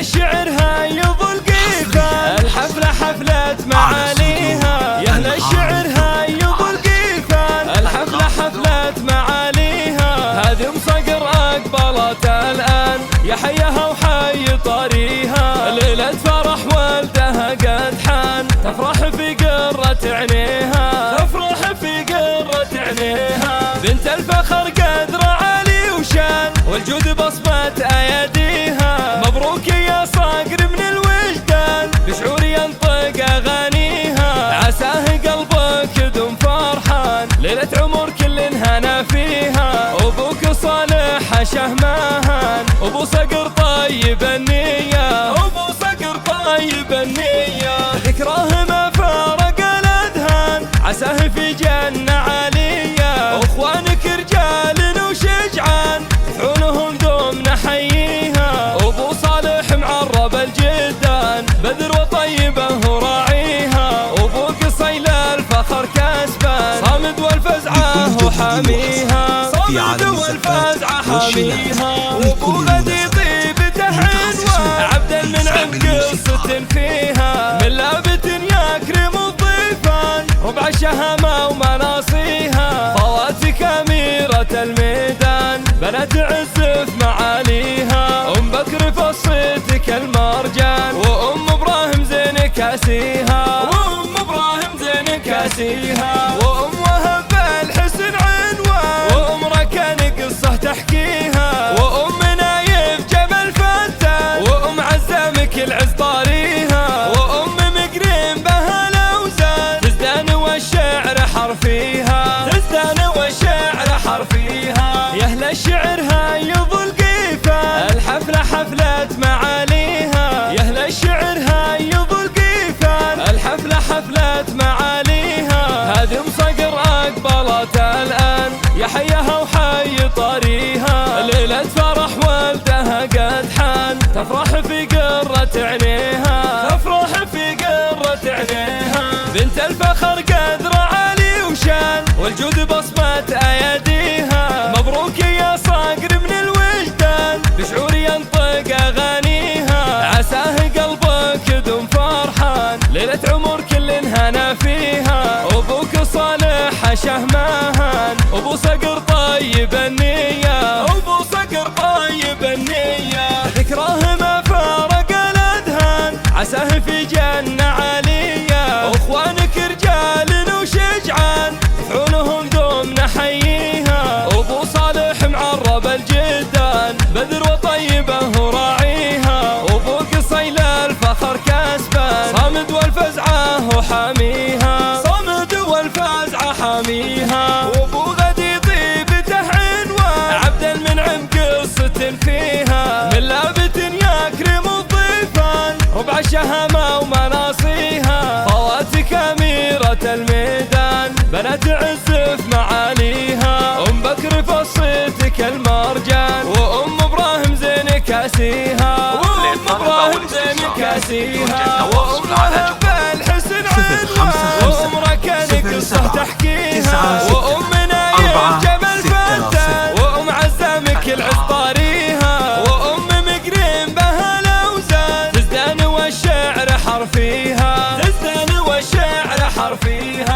الشعر هايض القيفان، الحفلة حفلة معاليها. يا أهل الشعر هايض القيفان، الحفلة حفلة معاليها. هذه مصقر أقبلت الآن، يا حيها وحي طريها. ليلة فرح والدها قد حان، تفرح في قرة عينيها، تفرح في قرة عينيها. بنت الفخر قدر عالي وشان، والجود بصمة أيديها. مبروك يا صقر من الوجدان، بشعور ينطق أغانيها. عساه قلبك يدوم فرحان، ليلة عمر كل هنا فيها. أبوك صالح شهمان، أبو صقر طيب النية، أبو صقر طيب النية. ذكراه ما فارق الأذهان، عساه في جنة عالية. أخوانك رجال وشجعان، يفعونهم دوم نحييها. أبو صالح معرب الجدان، بذر وطيبه وراعيها. أبو قصيل الفخر كسبان، صامد والفزعة وحاميها، صامد والفزعة حاميها. أبو غدي طيبته عنوان، عبد المنعم قصة فيها. من لابت يكرم الضيفان، ربع الشهامة ومناصيها. خواتك أميرة الميدان، بنات عزف معاليها. أم بكر فصيتك المرجان، وأم إبراهيم زين كاسيها، وأم إبراهيم زين كاسيها. وأم وهب الحسن عنوان، وأم ركان قصة تحكيها. وأم نايف جمل فتان، وأم عزامك العز طاريها. وأم مقرين بها الأوزان، تزدان والشعر حرفيها، تزدان والشعر حرفيها. يا أهل الشعر هايض القيفان، الحفلة حفلة معاليها. يا أهل الشعر هايض القيفان، الحفلة حفلة معاليها. هذه مصقر أقبلت الآن، يا حيها وحي طريها. ليلة فرح والدها قد حان، تفرح في قرة عينيها، تفرح في قرة عينيها. بنت الفخر قدر عالي وشان، والجود بصمة أيديها. مبروك يا صقر من الوجدان، بشعور ينطق أغانيها. عساه قلبك يدوم فرحان، ليلة عمر كل هنا فيها. أبوك صالح شهمان، أبو صقر طيب النية، أبو صقر طيب النية. ذكراه ما فارق الأذهان، عساه في جنة عالية. أخوانك رجال وشجعان، يفعونهم دوم نحييها. أبو صالح معرب الجدان، بذر وطيبه وراعيها. أبو قصيل الفخر كسبان، صامد والفزعة وحاميها، صامد والفزعة حاميها. وأبو غدي طيبته عنوان، عبد المنعم قصة فيها. من لابت يكرم الضيفان، ربع الشهامة ومناصيها. خواتك أميرة الميدان، بنات عزف معاليها. أم بكر فصيتك المرجان، وأم إبراهيم زين كاسيها، وأم إبراهيم زين كاسيها. وأم وهب الحسن عنوان، وأم ركان قصة تحكيها. وأم نايف جمل فتان، وأم عزامك العز طاريها. وأم مقرين بها الأوزان، تزدان والشعر حرفيها، تزدان والشعر حرفيها.